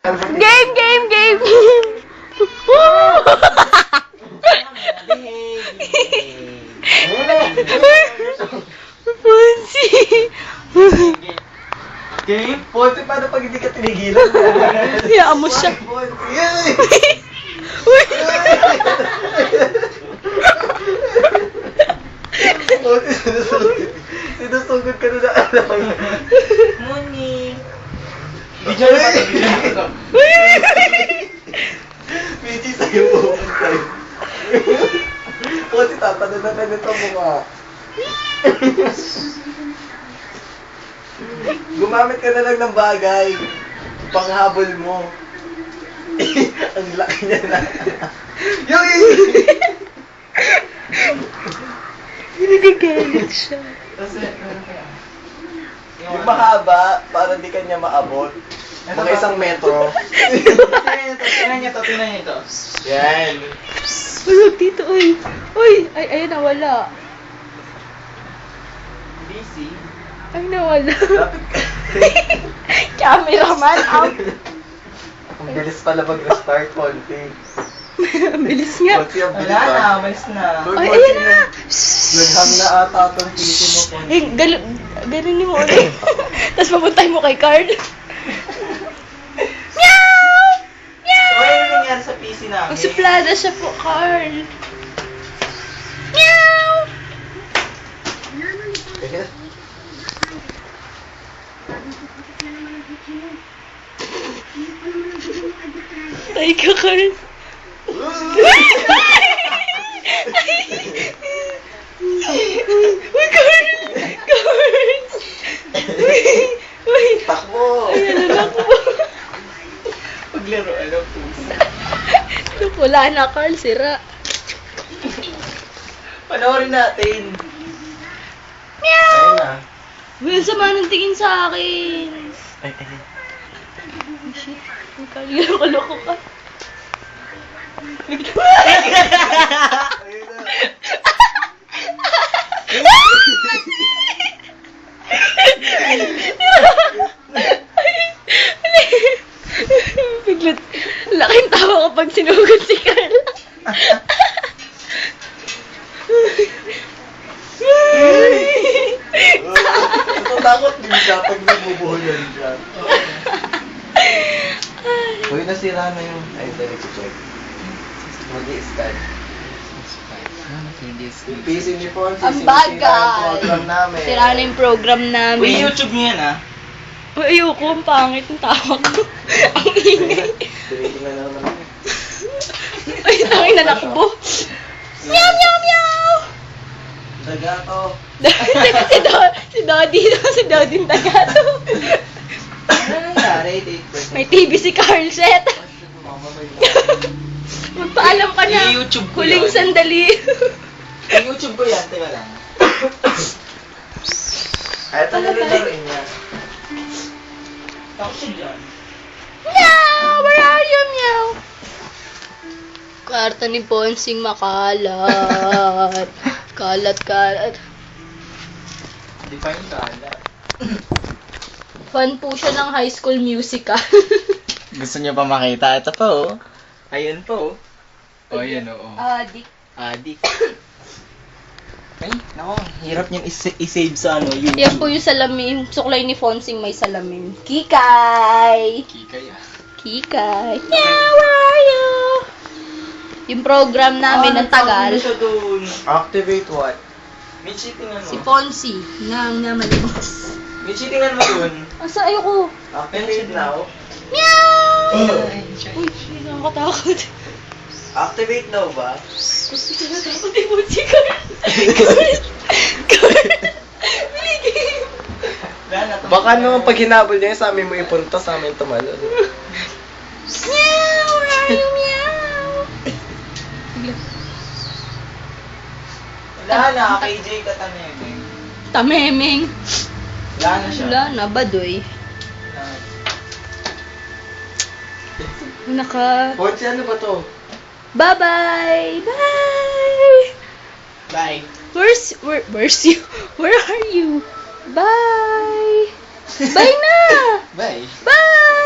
Game, game, game! Ponsi! Game? Ponsi, paano pag hindi ka tinigilan? Hayaan mo siya. Ponsi! Uy! Ponsi, sinusugod ka na na alam. Muni. Video na pa. Michi, sa'yo pupuntay. Ponsi, tatanong na ganito mukha. Gumamit ka na lang ng bagay. Panghabol mo. Ang laki niya na. Yung Nagagalit siya. yung mahaba, para di kanya maabot. Mga isang metro. Tingnan niyo to. Yan. Ulog dito, uy. Uy, ay, ayun, nawala. Busy. Ay, nawala. Lapit ka. Cameraman out. Ang bilis pala mag-restart, Ponti. Ang bilis nga. Ponti, ang bilis Wala na, ah. umalis na. Ay, ayan na. Naghang na ata itong titi mo, Ponti. Eh, ganunin mo ulit. Tapos papuntay mo kay Carl. Meow! Meow! So, ano nangyari sa PC namin? Magsuplada siya po, Carl. Meow! Ay ka, Carl. Uy, Carl! Carl! Uy! Takbo! Ay, ano na ko? Paglaro, puso. Wala na, Carl. Sira. Panoorin natin. Ayun na. Uy, ang sama ng tingin sa akin. Ay, ay. Oh, shit. Ang Carl, kaloko ka. Ayun na. Biglat, laking tawa kapag sinugod si Carl. Natatakot din siya pag nabubuhulan siya. Uy, nasira na yung... Ay, dali ko check. Mag-i-scan. Yung PC ni Fonzie, Ang sinisira yung bagay. program namin. Sira na yung program Uy, namin. YouTube niyo yan Uy, ayoko, ang pangit ng tawa ko. Ang ingay. Tinitingnan na naman. Ay, tangin na nakbo. Meow, meow, meow! Daga to. si Doddy yung taga to. Ano nangyari? May TV si Carl set. Magpaalam ka na. I-YouTube ko Huling yun. sandali. Yung YouTube ko yan, teka lang. Ay, ito nilalaroin niya. Ako siya dyan. Meow! Where are you, meow? Karta ni Ponsing makalat. Kalat. Di pa yung kala. Fan po siya ng High School Musical. Gusto niyo pa makita? Ito po, oh. Ayun po, oh. Oh, yun, oo. Adik. Adik. Ay, nako, hirap niyang i-save sa ano, YouTube. Yan po yung salamin. Suklay ni Fonsing may salamin. Kikay! Kikay, ah. Kikay. Yeah, where are you? Yung program namin ng tagal. Ano siya doon? Activate what? Michi, tingnan mo. Si Fonzie. Nang namalimos. Michi, tingnan mo doon. Asa ayoko? Activate now? Meow! Uy, nakakatakot. Activate now ba? Gusto ko natakot ni Fonzie, Carl. Carl! Biligay! Baka naman pag hinabol niya, sa amin mo ipunta, sa amin tumalon. Meow! Where are you, meow? Wala na, KJ katameme. Tamemeng. Wala na siya. Wala na, badoy. Naka... Ponzi, ano ba to? Bye-bye! Bye! Bye. Where's you? Where are you? Bye! Bye na! Bye. Bye!